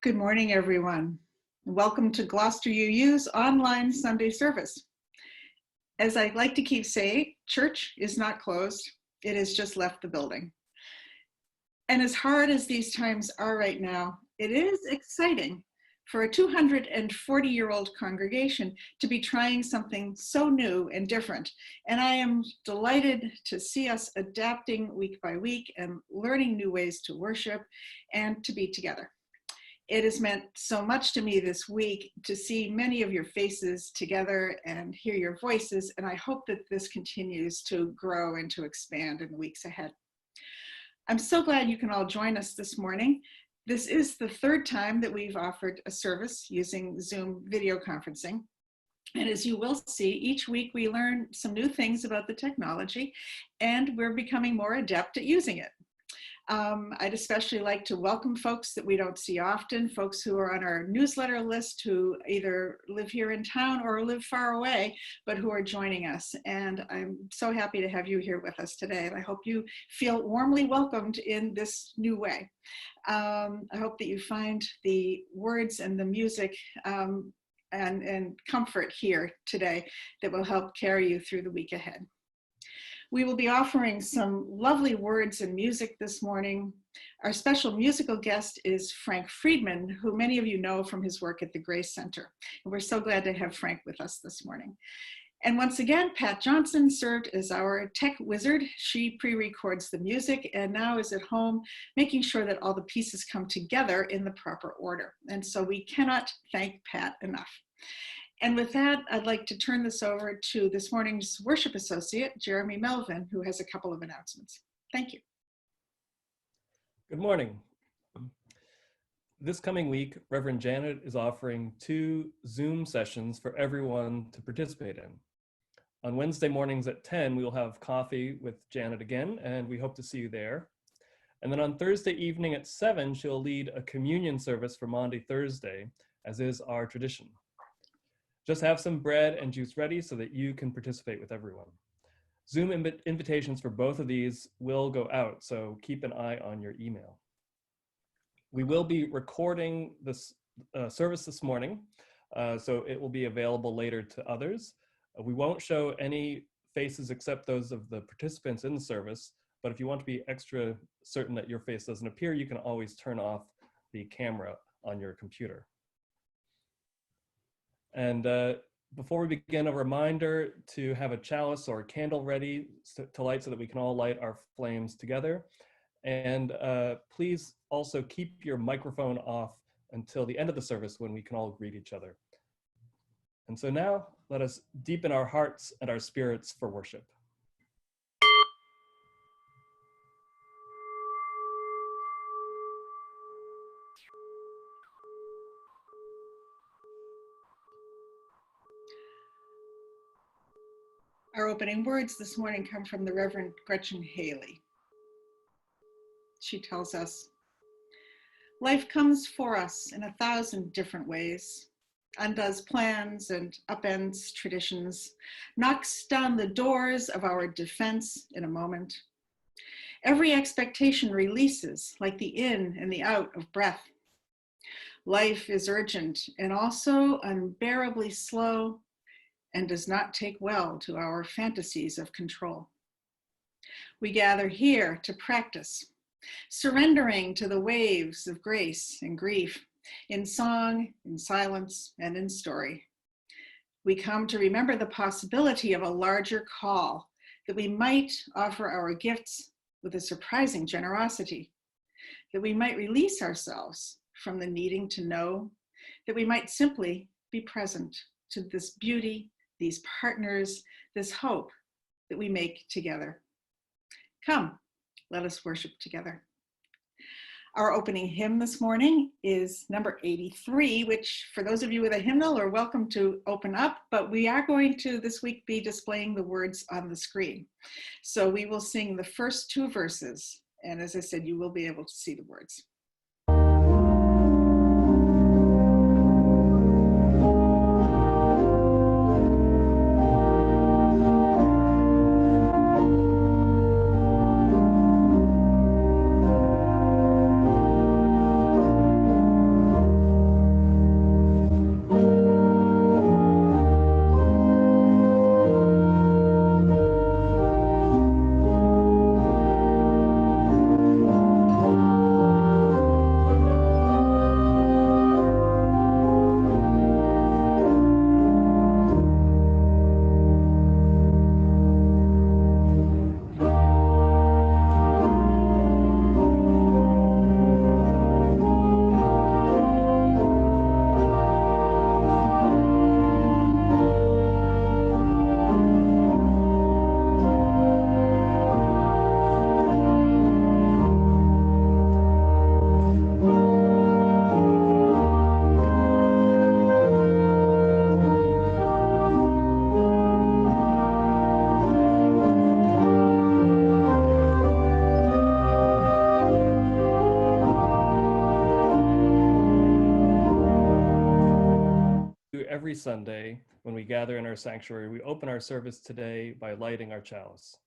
Good morning, everyone. Welcome to Gloucester UU's online Sunday service. As I like to keep saying, church is not closed. It has just left the building. And as hard as these times are right now, it is exciting for a 240-year-old congregation to be trying something so new and different. And I am delighted to see us adapting week by week and learning new ways to worship and to be together. It has meant so much to me this week to see many of your faces together and hear your voices, and I hope that this continues to grow and to expand in the weeks ahead. I'm so glad you can all join us this morning. This is the third time that we've offered a service using Zoom video conferencing. And as you will see, each week we learn some new things about the technology, and we're becoming more adept at using it. I'd especially like to welcome folks that we don't see often, folks who are on our newsletter list who either live here in town or live far away, but who are joining us. And I'm so happy to have you here with us today. And I hope you feel warmly welcomed in this new way. I hope that you find the words and the music and comfort here today that will help carry you through the week ahead. We will be offering some lovely words and music this morning. Our special musical guest is Frank Friedman, who many of you know from his work at the Grace Center. And we're so glad to have Frank with us this morning. And once again, Pat Johnson served as our tech wizard. She pre-records the music and now is at home making sure that all the pieces come together in the proper order. And so we cannot thank Pat enough. And with that, I'd like to turn this over to this morning's worship associate, Jeremy Melvin, who has a couple of announcements. Thank you. Good morning. This coming week, Reverend Janet is offering 2 Zoom sessions for everyone to participate in. On Wednesday mornings at 10, we will have coffee with Janet again, and we hope to see you there. And then on Thursday evening at 7, she'll lead a communion service for Maundy Thursday, as is our tradition. Just have some bread and juice ready so that you can participate with everyone. Zoom invitations for both of these will go out, so keep an eye on your email. We will be recording this service this morning, so it will be available later to others. We won't show any faces except those of the participants in the service, but if you want to be extra certain that your face doesn't appear, you can always turn off the camera on your computer. And before we begin, a reminder to have a chalice or a candle ready to light so that we can all light our flames together. And please also keep your microphone off until the end of the service when we can all greet each other. And so now let us deepen our hearts and our spirits for worship. Our opening words this morning come from the Reverend Gretchen Haley. She tells us, "Life comes for us in 1,000 different ways, undoes plans and upends traditions, knocks down the doors of our defense in a moment. Every expectation releases like the in and the out of breath. Life is urgent and also unbearably slow, and does not take well to our fantasies of control. We gather here to practice, surrendering to the waves of grace and grief, in song, in silence, and in story. We come to remember the possibility of a larger call, that we might offer our gifts with a surprising generosity, that we might release ourselves from the needing to know, that we might simply be present to this beauty, these partners, this hope that we make together. Come, let us worship together." Our opening hymn this morning is number 83, which for those of you with a hymnal are welcome to open up, but we are going to this week be displaying the words on the screen. So we will sing the first 2 verses, and as I said, you will be able to see the words. every Sunday when we gather in our sanctuary, we open our service today by lighting our chalice.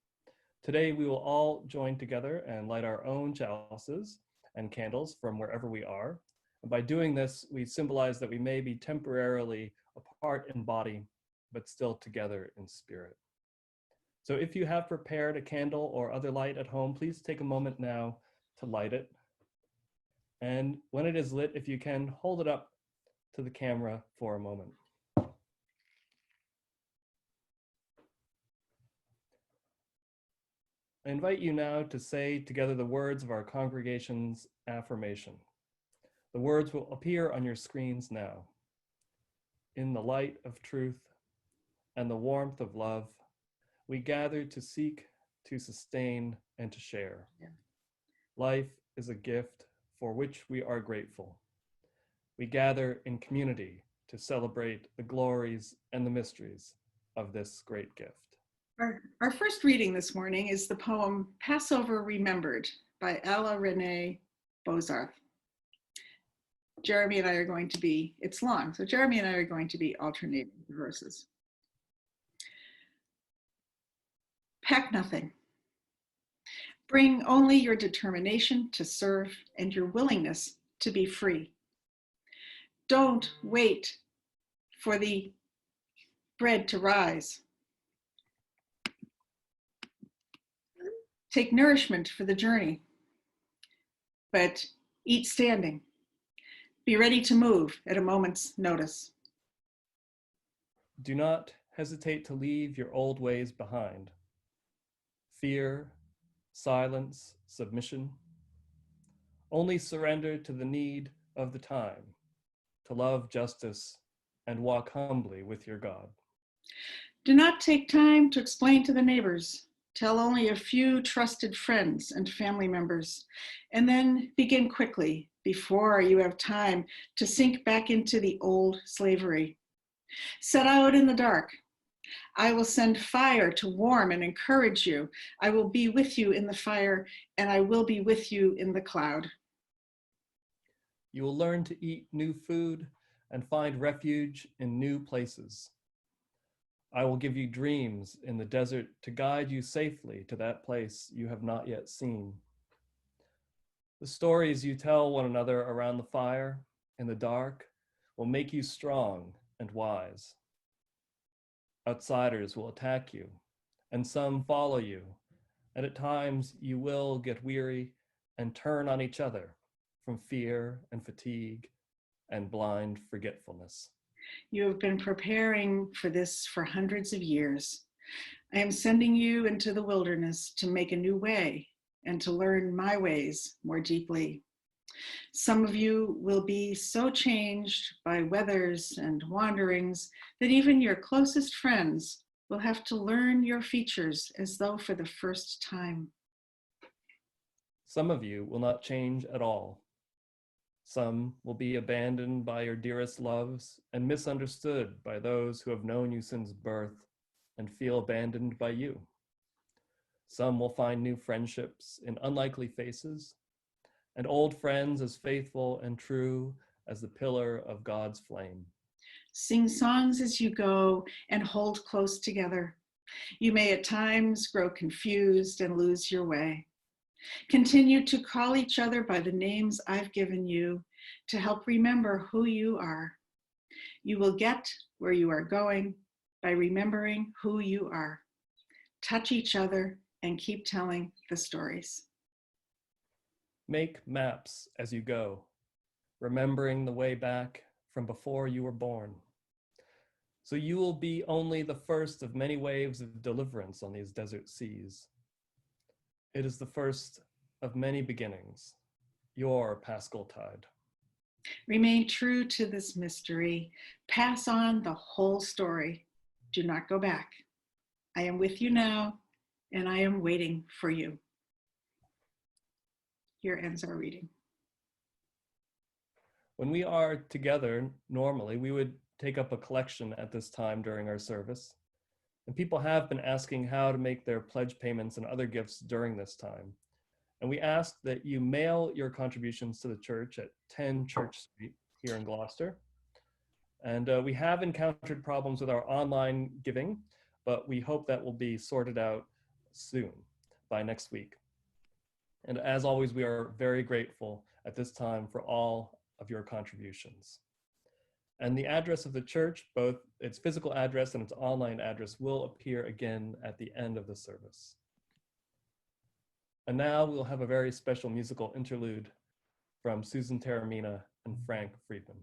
Today, we will all join together and light our own chalices and candles from wherever we are. And by doing this, we symbolize that we may be temporarily apart in body, but still together in spirit. So if you have prepared a candle or other light at home, please take a moment now to light it. And when it is lit, if you can, hold it up to the camera for a moment. I invite you now to say together the words of our congregation's affirmation. The words will appear on your screens now. In the light of truth and the warmth of love, we gather to seek, to sustain, and to share. Yeah. Life is a gift for which we are grateful. We gather in community to celebrate the glories and the mysteries of this great gift. Our first reading this morning is the poem Passover Remembered by Alla Renee Bozarth. Jeremy and I are going to be, it's long, so Jeremy and I are going to be alternating the verses. Pack nothing. Bring only your determination to serve and your willingness to be free. Don't wait for the bread to rise. Take nourishment for the journey, but eat standing. Be ready to move at a moment's notice. Do not hesitate to leave your old ways behind. Fear, silence, submission. Only surrender to the need of the time, to love justice and walk humbly with your God. Do not take time to explain to the neighbors. Tell only a few trusted friends and family members, and then begin quickly before you have time to sink back into the old slavery. Set out in the dark. I will send fire to warm and encourage you. I will be with you in the fire, and I will be with you in the cloud. You will learn to eat new food and find refuge in new places. I will give you dreams in the desert to guide you safely to that place you have not yet seen. The stories you tell one another around the fire in the dark will make you strong and wise. Outsiders will attack you, and some follow you, and at times you will get weary and turn on each other from fear and fatigue and blind forgetfulness. You have been preparing for this for hundreds of years. I am sending you into the wilderness to make a new way and to learn my ways more deeply. Some of you will be so changed by weathers and wanderings that even your closest friends will have to learn your features as though for the first time. Some of you will not change at all. Some will be abandoned by your dearest loves and misunderstood by those who have known you since birth and feel abandoned by you. Some will find new friendships in unlikely faces and old friends as faithful and true as the pillar of God's flame. Sing songs as you go and hold close together. You may at times grow confused and lose your way. Continue to call each other by the names I've given you to help remember who you are. You will get where you are going by remembering who you are. Touch each other and keep telling the stories. Make maps as you go, remembering the way back from before you were born. So you will be only the first of many waves of deliverance on these desert seas. It is the first of many beginnings, your Paschal tide. Remain true to this mystery. Pass on the whole story. Do not go back. I am with you now, and I am waiting for you. Here ends our reading. When we are together, normally, we would take up a collection at this time during our service. And people have been asking how to make their pledge payments and other gifts during this time. And we ask that you mail your contributions to the church at 10 Church Street here in Gloucester. And we have encountered problems with our online giving, but we hope that will be sorted out soon, by next week. And as always, we are very grateful at this time for all of your contributions. And the address of the church, both its physical address and its online address, will appear again at the end of the service. And now we'll have a very special musical interlude from Susan Taramina and Frank Friedman.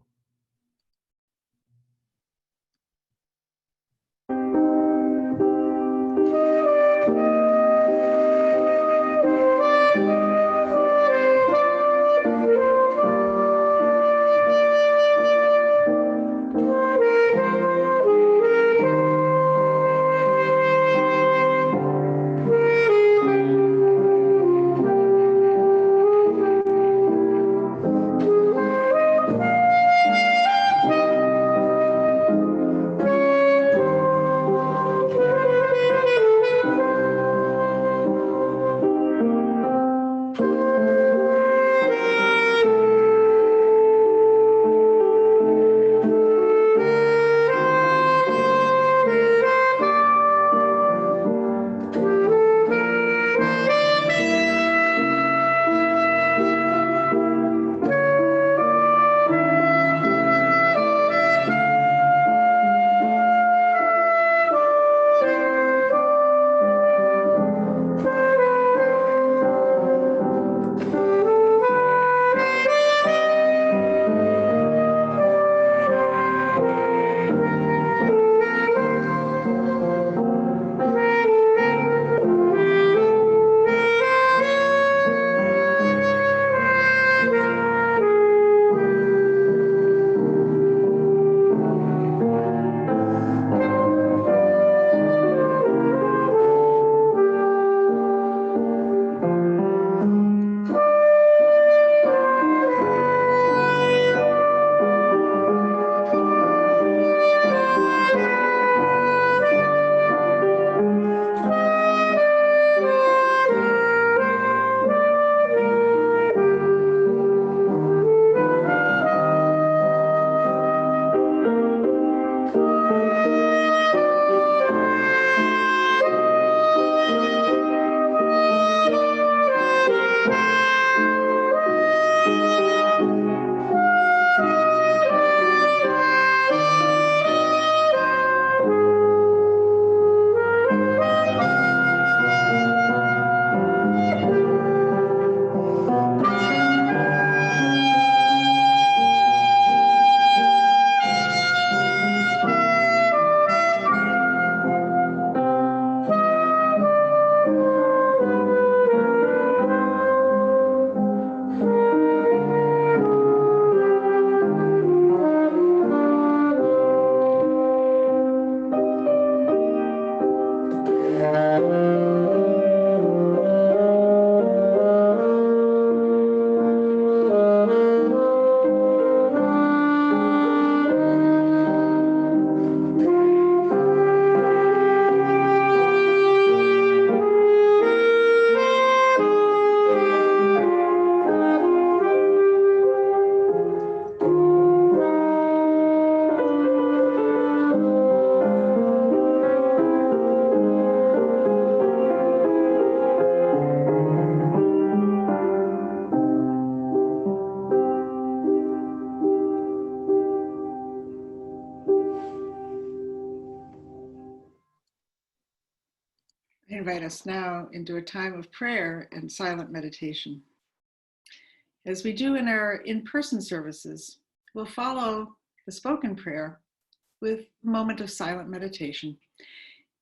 I invite us now into a time of prayer and silent meditation. As we do in our in-person services, we'll follow the spoken prayer with a moment of silent meditation,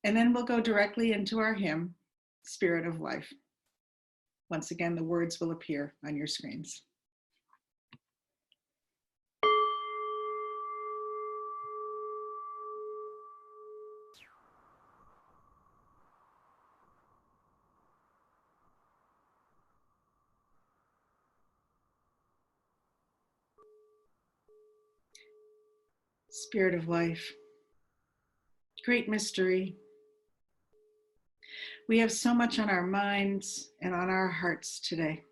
and then we'll go directly into our hymn, Spirit of Life. Once again, the words will appear on your screens. Spirit of life, great mystery. We have so much on our minds and on our hearts today.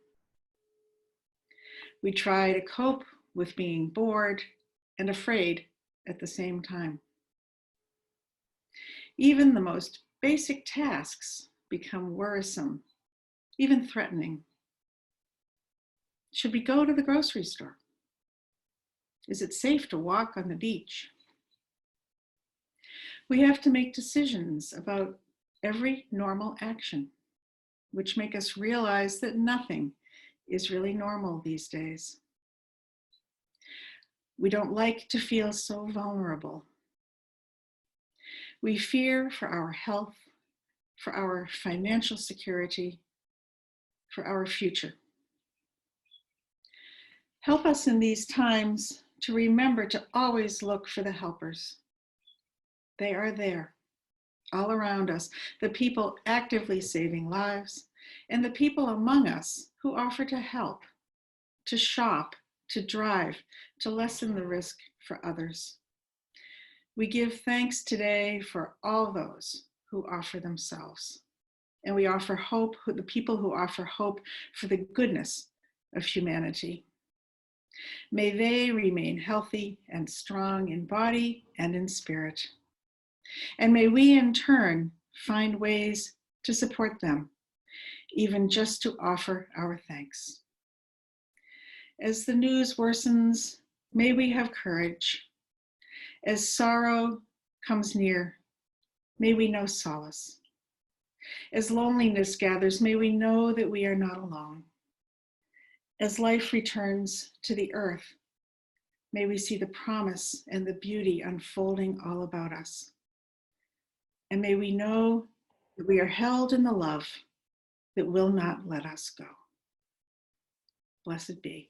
We try to cope with being bored and afraid at the same time. Even the most basic tasks become worrisome, even threatening. Should we go to the grocery store? Is it safe to walk on the beach? We have to make decisions about every normal action, which make us realize that nothing is really normal these days. We don't like to feel so vulnerable. We fear for our health, for our financial security, for our future. Help us in these times to remember to always look for the helpers. They are there, all around us, the people actively saving lives, and the people among us who offer to help, to shop, to drive, to lessen the risk for others. We give thanks today for all those who offer themselves. And we offer hope, the people who offer hope for the goodness of humanity. May they remain healthy and strong in body and in spirit. And may we in turn find ways to support them, even just to offer our thanks. As the news worsens, may we have courage. As sorrow comes near, may we know solace. As loneliness gathers, may we know that we are not alone. As life returns to the earth, may we see the promise and the beauty unfolding all about us. And may we know that we are held in the love that will not let us go. Blessed be.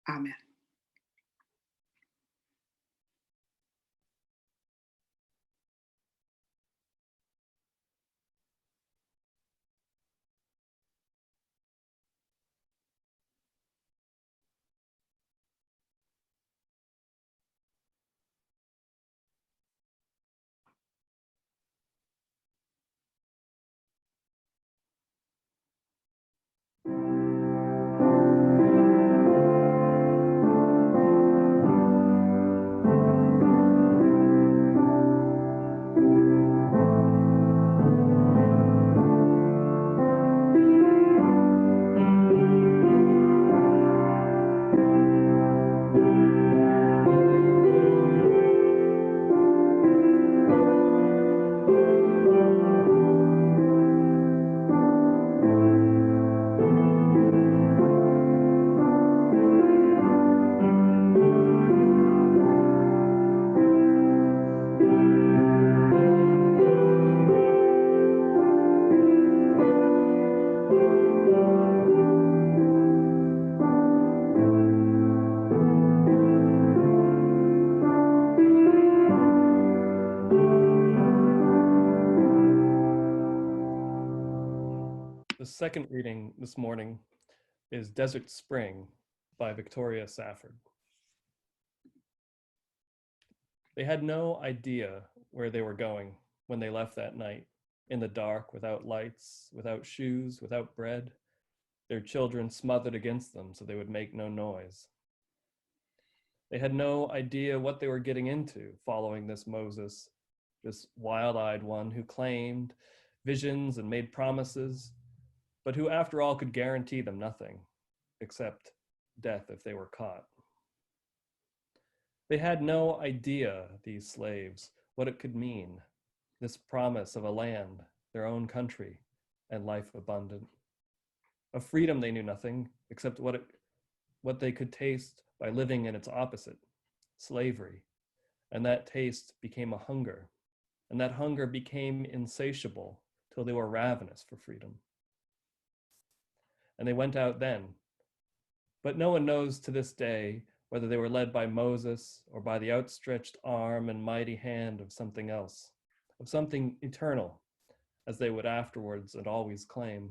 Amen. The second reading this morning is Desert Spring by Victoria Safford. They had no idea where they were going when they left that night, in the dark, without lights, without shoes, without bread, their children smothered against them so they would make no noise. They had no idea what they were getting into following this Moses, this wild-eyed one who claimed visions and made promises, but who after all could guarantee them nothing except death if they were caught. They had no idea, these slaves, what it could mean, this promise of a land, their own country, and life abundant. Of freedom they knew nothing except what they could taste by living in its opposite, slavery. And that taste became a hunger, and that hunger became insatiable till they were ravenous for freedom. And they went out then. But no one knows to this day whether they were led by Moses or by the outstretched arm and mighty hand of something else, of something eternal, as they would afterwards and always claim,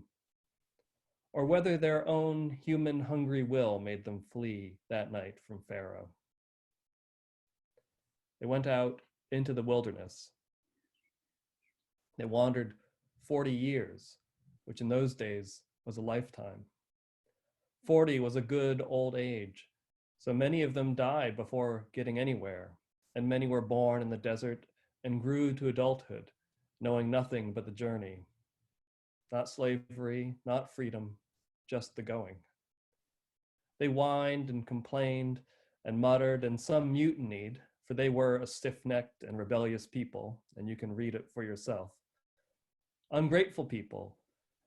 or whether their own human hungry will made them flee that night from Pharaoh. They went out into the wilderness. They wandered 40 years, which in those days was a lifetime. 40 was a good old age, so many of them died before getting anywhere, and many were born in the desert and grew to adulthood, knowing nothing but the journey. Not slavery, not freedom, just the going. They whined and complained and muttered, and some mutinied, for they were a stiff-necked and rebellious people, and you can read it for yourself. Ungrateful people,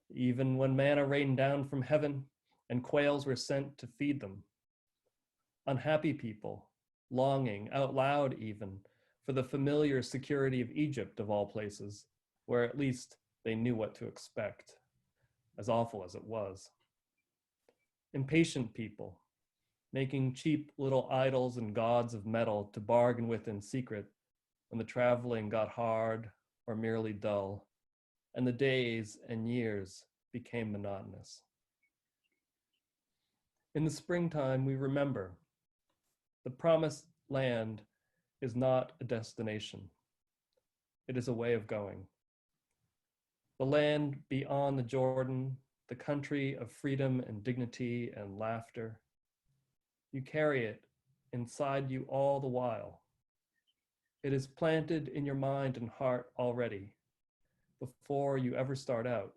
even when manna rained down from heaven and quails were sent to feed them. Unhappy people, longing out loud even for the familiar security of Egypt of all places, where at least they knew what to expect, as awful as it was. Impatient people, making cheap little idols and gods of metal to bargain with in secret when the traveling got hard or merely dull, and the days and years became monotonous. In the springtime, we remember the promised land is not a destination. It is a way of going. The land beyond the Jordan, the country of freedom and dignity and laughter. You carry it inside you all the while. It is planted in your mind and heart already, before you ever start out,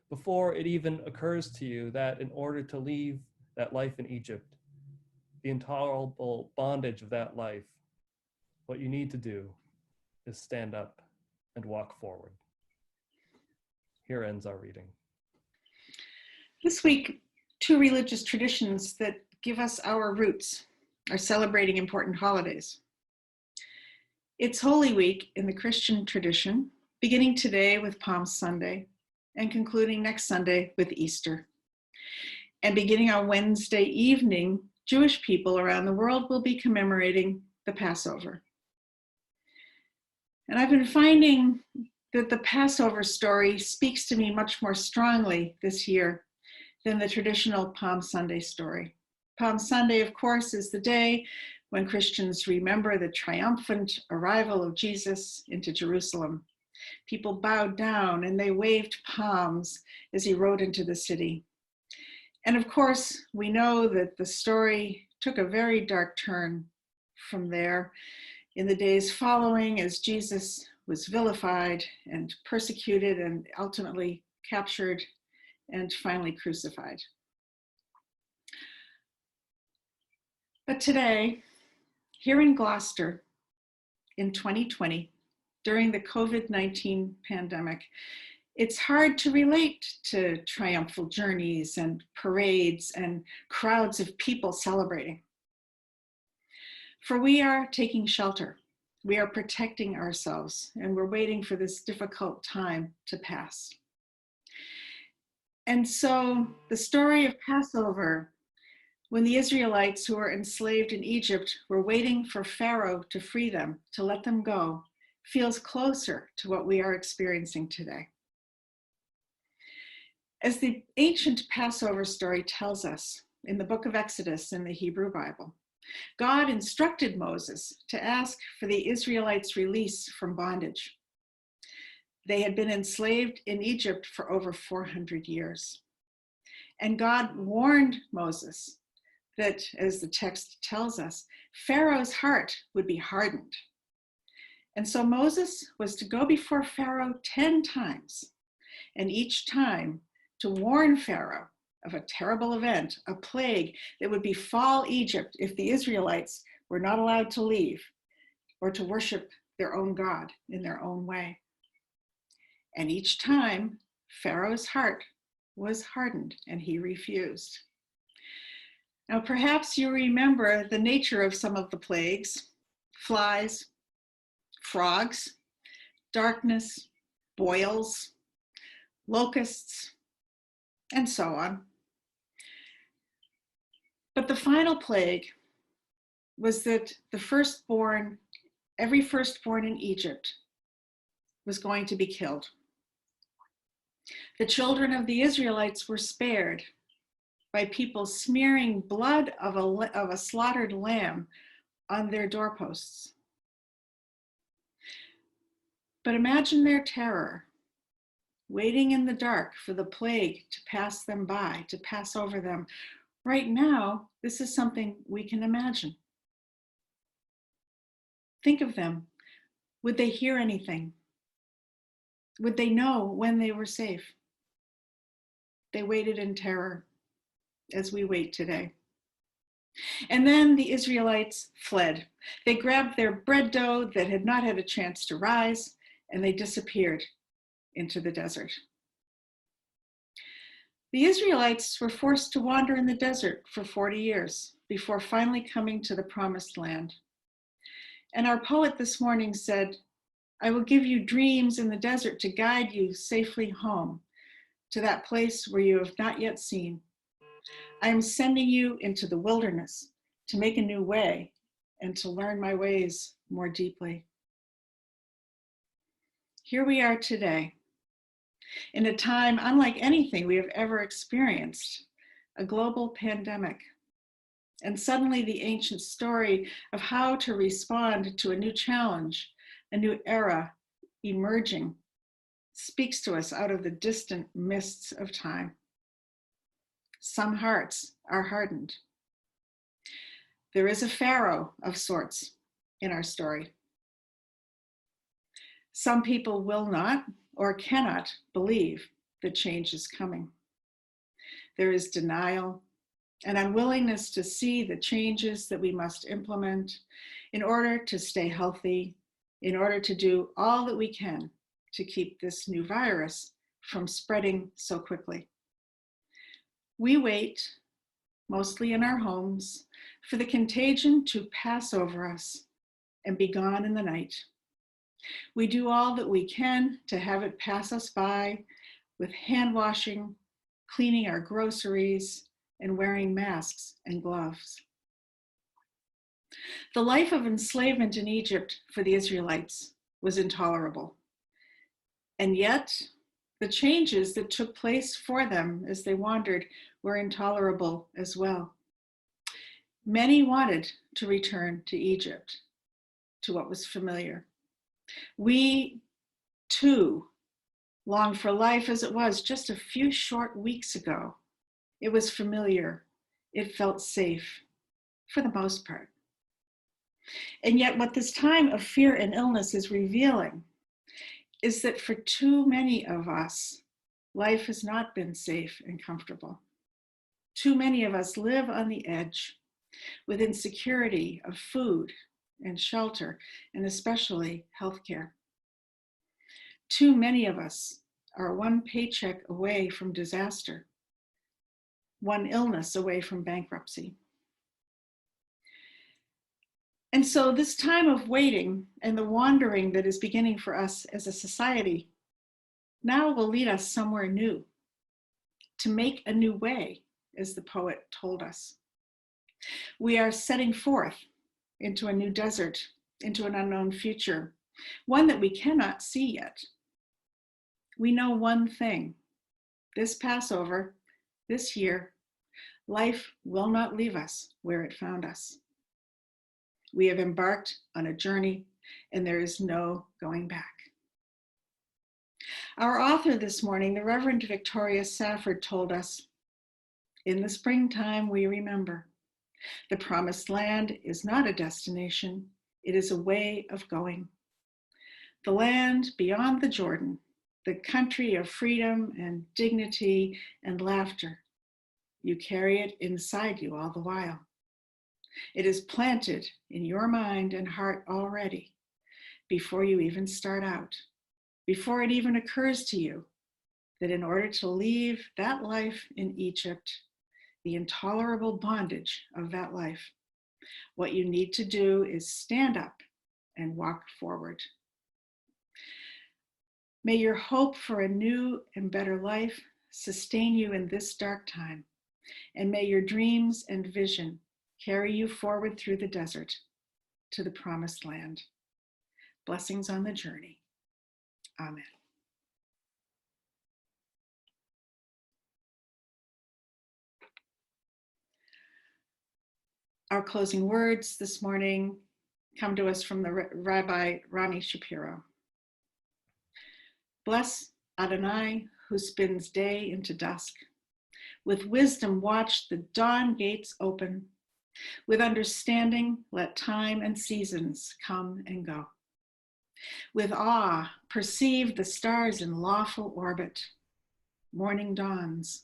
before it even occurs to you that in order to leave that life in Egypt, the intolerable bondage of that life, what you need to do is stand up and walk forward. Here ends our reading. This week, two religious traditions that give us our roots are celebrating important holidays. It's Holy Week in the Christian tradition, beginning today with Palm Sunday and concluding next Sunday with Easter. And beginning on Wednesday evening, Jewish people around the world will be commemorating the Passover. And I've been finding that the Passover story speaks to me much more strongly this year than the traditional Palm Sunday story. Palm Sunday, of course, is the day when Christians remember the triumphant arrival of Jesus into Jerusalem. People bowed down and they waved palms as he rode into the city. And of course, we know that the story took a very dark turn from there in the days following, as Jesus was vilified and persecuted and ultimately captured and finally crucified. But today, here in Gloucester, in 2020, during the COVID-19 pandemic, it's hard to relate to triumphal journeys and parades and crowds of people celebrating. For we are taking shelter, we are protecting ourselves, and we're waiting for this difficult time to pass. And so the story of Passover, when the Israelites who were enslaved in Egypt were waiting for Pharaoh to free them, to let them go, feels closer to what we are experiencing today. As the ancient Passover story tells us in the book of Exodus in the Hebrew Bible, God instructed Moses to ask for the Israelites' release from bondage. They had been enslaved in Egypt for over 400 years. And God warned Moses that, as the text tells us, Pharaoh's heart would be hardened. And so Moses was to go before Pharaoh 10 times, and each time to warn Pharaoh of a terrible event, a plague that would befall Egypt if the Israelites were not allowed to leave or to worship their own God in their own way. And each time, Pharaoh's heart was hardened and he refused. Now, perhaps you remember the nature of some of the plagues: flies, frogs, darkness, boils, locusts, and so on. But the final plague was that every firstborn in Egypt was going to be killed. The children of the Israelites were spared by people smearing blood of a slaughtered lamb on their doorposts. But imagine their terror, waiting in the dark for the plague to pass them by, to pass over them. Right now, this is something we can imagine. Think of them. Would they hear anything? Would they know when they were safe? They waited in terror, as we wait today. And then the Israelites fled. They grabbed their bread dough that had not had a chance to rise, and they disappeared into the desert. The Israelites were forced to wander in the desert for 40 years before finally coming to the promised land. And our poet this morning said, I will give you dreams in the desert to guide you safely home to that place where you have not yet seen. I am sending you into the wilderness to make a new way and to learn my ways more deeply. Here we are today, in a time unlike anything we have ever experienced, a global pandemic. And suddenly the ancient story of how to respond to a new challenge, a new era emerging, speaks to us out of the distant mists of time. Some hearts are hardened. There is a Pharaoh of sorts in our story. Some people will not or cannot believe that change is coming. There is denial, an unwillingness to see the changes that we must implement in order to stay healthy, in order to do all that we can to keep this new virus from spreading so quickly. We wait, mostly in our homes, for the contagion to pass over us and be gone in the night. We do all that we can to have it pass us by with hand washing, cleaning our groceries, and wearing masks and gloves. The life of enslavement in Egypt for the Israelites was intolerable. And yet, the changes that took place for them as they wandered were intolerable as well. Many wanted to return to Egypt, to what was familiar. We, too, long for life as it was just a few short weeks ago. It was familiar. It felt safe, for the most part. And yet what this time of fear and illness is revealing is that for too many of us, life has not been safe and comfortable. Too many of us live on the edge with insecurity of food and shelter, and especially healthcare. Too many of us are one paycheck away from disaster, one illness away from bankruptcy. And so this time of waiting and the wandering that is beginning for us as a society now will lead us somewhere new, to make a new way, as the poet told us. We are setting forth into a new desert, into an unknown future, one that we cannot see yet. We know one thing: this Passover, this year, life will not leave us where it found us. We have embarked on a journey, and there is no going back. Our author this morning, the Reverend Victoria Safford, told us, in the springtime we remember, the promised land is not a destination, it is a way of going. The land beyond the Jordan, the country of freedom and dignity and laughter. You carry it inside you all the while. It is planted in your mind and heart already, before you even start out, before it even occurs to you that in order to leave that life in Egypt, the intolerable bondage of that life, what you need to do is stand up and walk forward. May your hope for a new and better life sustain you in this dark time, and may your dreams and vision carry you forward through the desert to the promised land. Blessings on the journey. Amen. Our closing words this morning come to us from the Rabbi Ronnie Shapiro. Bless Adonai, who spins day into dusk. With wisdom watch the dawn gates open, With understanding, let time and seasons come and go. With awe, perceive the stars in lawful orbit. Morning dawns,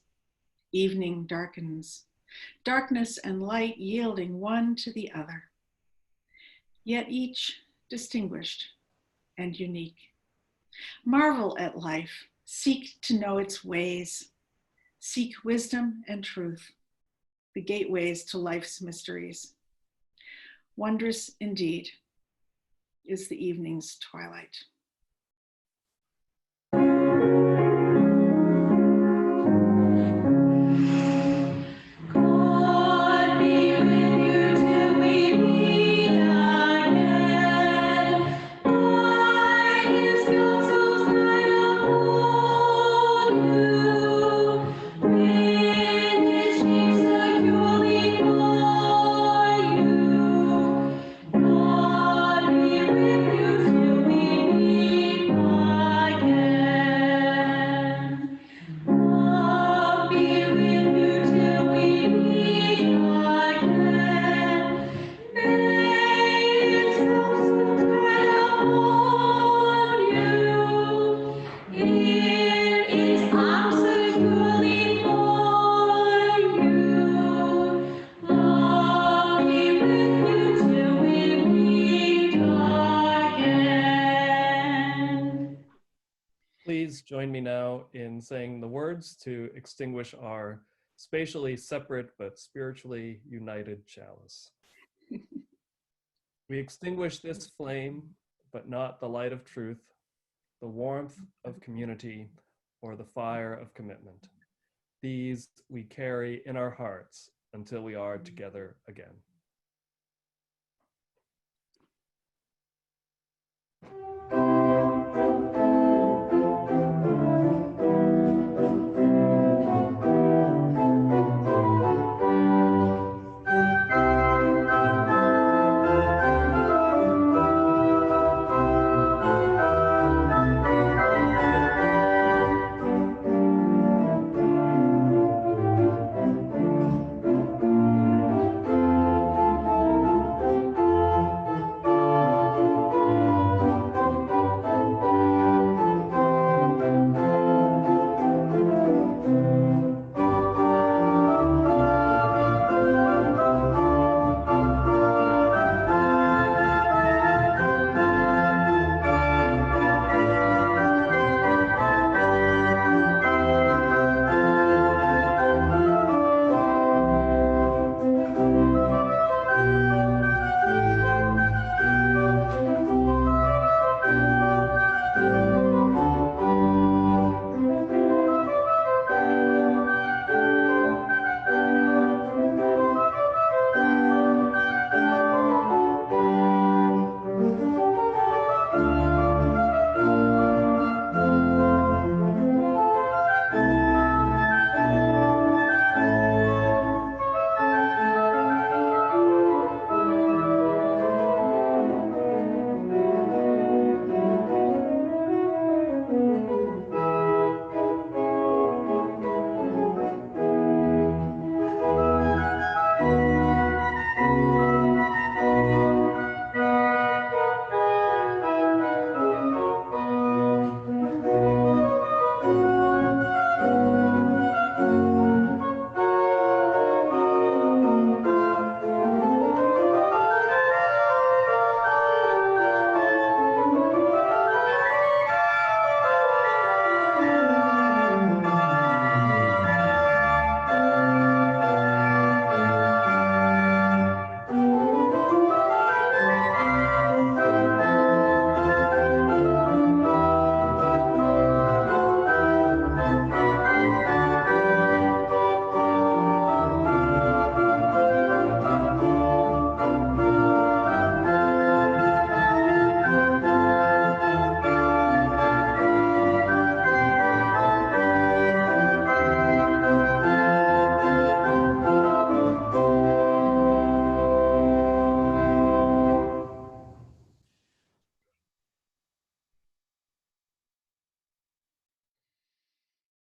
evening darkens, darkness and light yielding one to the other, yet each distinguished and unique. Marvel at life, seek to know its ways, seek wisdom and truth, the gateways to life's mysteries. Wondrous indeed is the evening's twilight. Please join me now in saying the words to extinguish our spatially separate but spiritually united chalice. We extinguish this flame, but not the light of truth, the warmth of community, or the fire of commitment. These we carry in our hearts until we are together again.